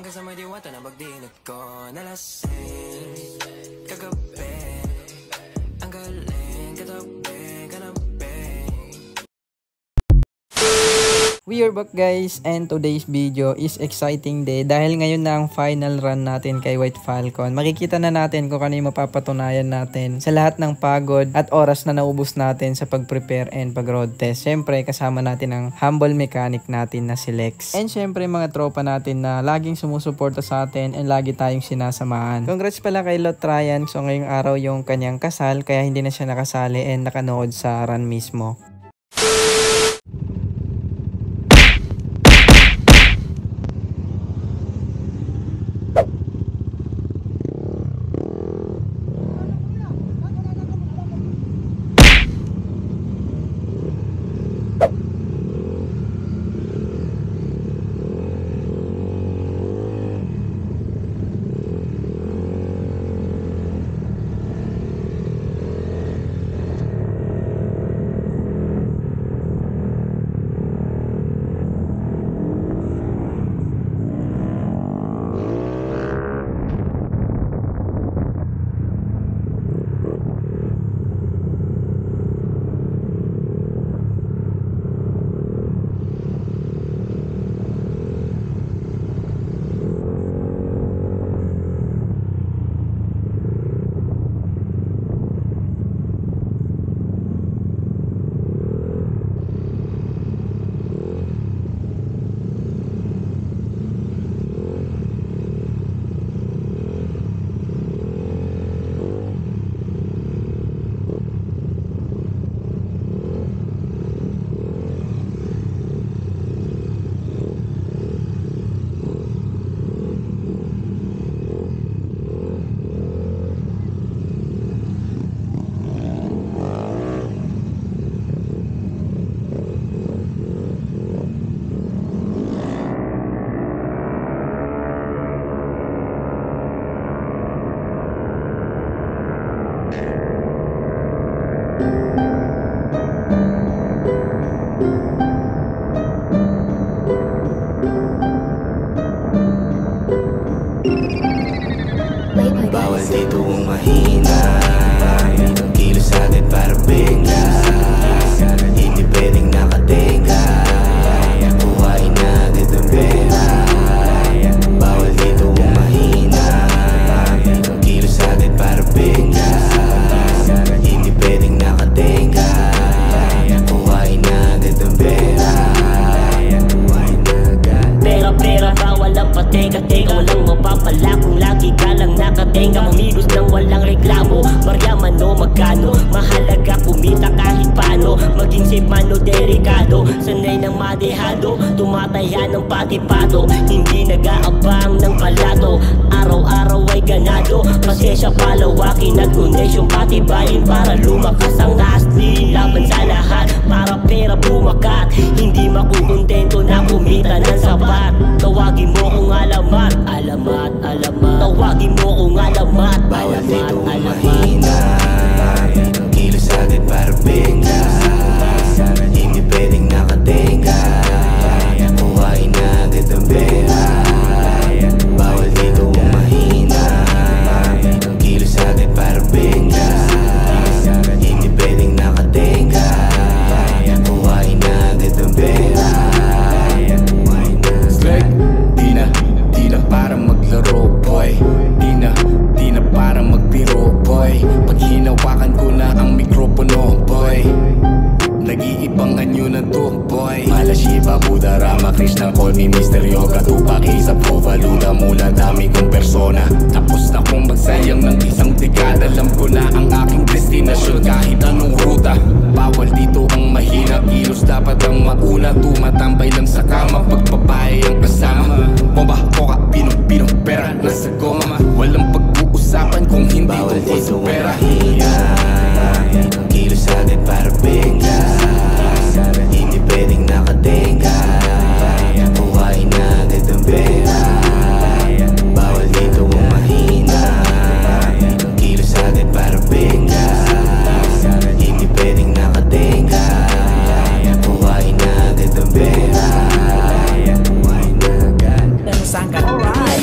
hanggang sa may diwata na pagdinot ko. Nalasing kagabi, ang galing katabi, kanabi. We are back guys, and today's video is exciting day dahil ngayon na ang final run natin kay White Falcon. Makikita na natin kung ano yung mapapatunayan natin sa lahat ng pagod at oras na naubos natin sa pag-prepare and pag-road test. Syempre kasama natin ang humble mechanic natin na si Lex. And syempre mga tropa natin na laging sumusuporta sa atin and lagi tayong sinasamahan. Congrats pala kay Lot Ryan. So ngayong araw yung kanyang kasal kaya hindi na siya nakasali and nakanood sa run mismo. Bawal dito kung mahina, ang kilos sa atin para bigla. Hindi pwedeng nakatenga, buhayin natin ang pera. Bawal dito kung mahina, ang kilos sa atin para bigla. Hindi pwedeng nakatenga, buhayin natin ang pera. Pera, bawal ang pateka-teka. Walang mapapala kung lagi ka lang nakatenga. Mamigos nang walang reklamo, maryaman o magkano. Mahalaga kumita kahit paano, maging safe man o delikado. Sanay ng madehado, tumataya ng patipado. Hindi nag-aabang ng palato, araw-araw ay ganado. Pasensya palawakin at connection patibayin para lumakas ang nasli. Laban sa lahat para pera bumakat, hindi makukontento na kumita ng sapat. Tawagin mo kung alamat, alamat, alamat. Tawagin mo kung alamat, bawal dito kung alamat. mahina, ang kilos sa atin para bigla. Hindi pwedeng nakatenga, buhayin natin ang pera. Bawal dito kung mahina, ang kilos sa atin para bigla. Hindi pwedeng nakatenga, buhayin natin ang pera. Di na para maglaro boy, Di na para magbiro boy. Pag hinawakan ko na ang mikropono boy, nag-iibang anyo na to boy. Mala Shiva, Buddha, Rama, Krishna, call me Mr. Yoga. Tupac, Isa, Prova, Luda, mula dami kong persona. Tapos na kong magsayang ng isang dekada. Alam ko na ang aking destinasyon kahit anong ruta. Bawal dito ang mahina, kilos dapat ang mauna. Tumatambay lang sa kama, pagpapahay ang kasama. Bomba, koka, pino, pera, nasa goma. Walang pag-uusapan kung hindi bawal tungkol dito sa kung pera. mahina, ang kilos sa atin para bigla. Hindi pwedeng nakatenga, buhayin natin ang pera. Bawal dito kung mahina, ang kilos sa atin para bigla. Hindi pwedeng nakatenga, buhayin natin ang pera. Sangkat. Alright.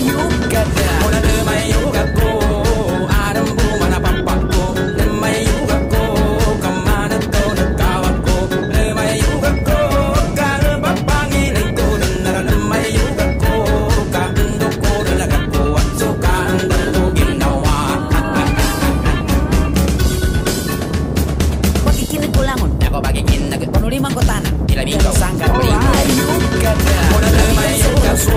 mangkotana Ilamigo Sangga Ayuh ka na Muna na mayang kaso